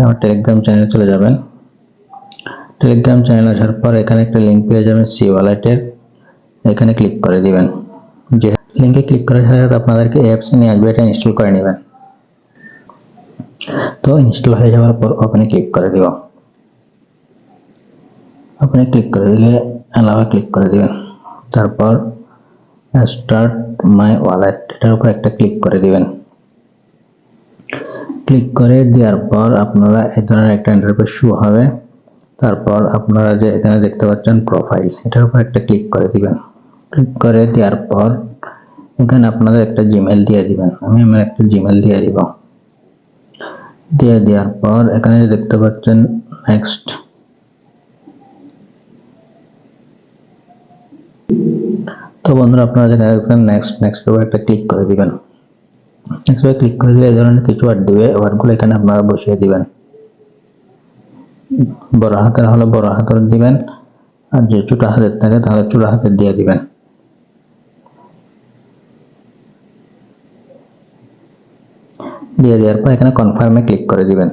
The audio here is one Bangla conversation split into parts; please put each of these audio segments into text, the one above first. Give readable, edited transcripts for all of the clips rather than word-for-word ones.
আমার টেলিগ্রাম চ্যানেলে চলে যাবেন। টেলিগ্রাম চ্যানেল আসার পর এখানে একটা লিঙ্ক পেয়ে যাবেন সি ওয়ালেটের, এখানে ক্লিক করে দিবেন। যে লিঙ্কে ক্লিক করার সাথে সাথে আপনাদেরকে অ্যাপস নিয়ে আসবে, এটা ইনস্টল করে নেবেন। তো ইনস্টল হয়ে যাওয়ার পর ওখানে ক্লিক করে দিব। ওখানে ক্লিক করে দিলে অ্যালাওয়ে ক্লিক করে দিবেন। তারপর স্টার্ট মাই ওয়ালেট এটার উপর একটা ক্লিক করে দিবেন। ক্লিক করে দেওয়ার পর আপনারা এই ধরনের একটা ইন্টারফেস শো হবে। তারপর আপনারা যে এখানে দেখতে পাচ্ছেন প্রোফাইল, এটার উপর একটা ক্লিক করে দিবেন। ক্লিক করে দেওয়ার পর এখানে আপনাদের একটা জিমেল দিয়ে দিবেন। আমি আমার একটা জিমেল দিয়ে দিব। দিয়ে দেওয়ার পর এখানে দেখতে পাচ্ছেন নেক্সট, তো বন্ধুরা আপনারা যেখানে দেখছেন নেক্সট উপর একটা ক্লিক করে দিবেন। নেক্সট উপর ক্লিক করে দিলে এই ধরনের কিছু ওয়ার্ড দিবে, ওয়ার্ডগুলো এখানে আপনারা বসিয়ে দিবেন। বড় হাতের হলে বড় হাতের দিবেন, আর যে ছোট হাতের থাকে তাহলে ছোট হাতের দিয়ে দিবেন। দিয়ে দেওয়ার পর এখানে কনফার্মে ক্লিক করে দিবেন।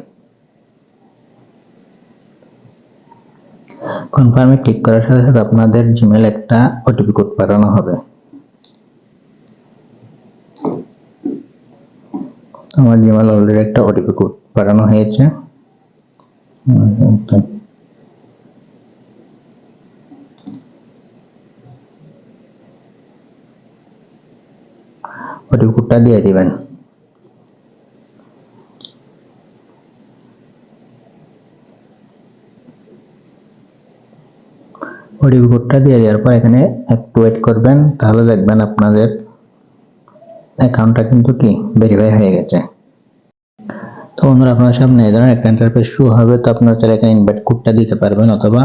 কনফার্মে ক্লিক করার সাথে সাথে আপনাদের জিমেল একটা ওটিপি কোড পাঠানো হবে। আমার জিমেল অলরেডি একটা ওটিপি কোড পাঠানো হয়েছে। ওটিপি কোডটা দিয়ে দিবেন। ওটিপি কোডটা দিয়ে দেওয়ার পর এখানে একটু ওয়েট করবেন, তাহলে দেখবেন আপনাদের অ্যাকাউন্টটা কিন্তু কি ভেরিফাই হয়ে গেছে। তো বন্ধুরা আপনার সামনে এই ধরনের একটা ইন্টারফেস শো হবে। তো আপনারা চাইলে এখানে ইনভাইট কোডটা দিতে পারবেন অথবা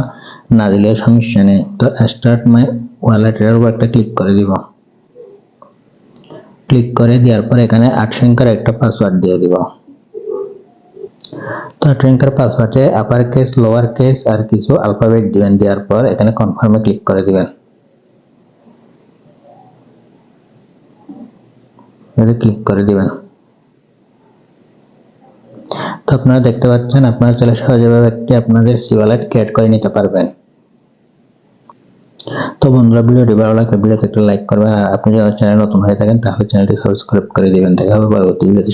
না দিলেও সমস্যা নেই। তো স্টার্ট মাই ওয়ালেট এর উপর একটা ক্লিক করে দিব। ক্লিক করে দেওয়ার পর এখানে 8 সংখ্যার একটা পাসওয়ার্ড দিয়ে দিব। তো 8 সংখ্যার পাসওয়ার্ডে আপার কেস, লোয়ার কেস আর কিছু অ্যালফাবেট দিবেন। দেওয়ার পর এখানে কনফার্মে ক্লিক করে দিবেন। ক্লিক করে দিবেন। তো আপনারা দেখতে পাচ্ছেন আপনারা চাইলে সহজভাবে একটি আপনাদের সি ওয়ালেট ক্রিয়েট করে নিতে পারবেন। তো বন্ধুরা ভিডিওটি ভালো লাগলে ভিডিওতে একটা লাইক করবেন, আর আপনি যদি চ্যানেল নতুন হয়ে থাকেন তাহলে চ্যানেলটি সাবস্ক্রাইব করে দিবেন। দেখা হবে পরবর্তী ভিডিওতে।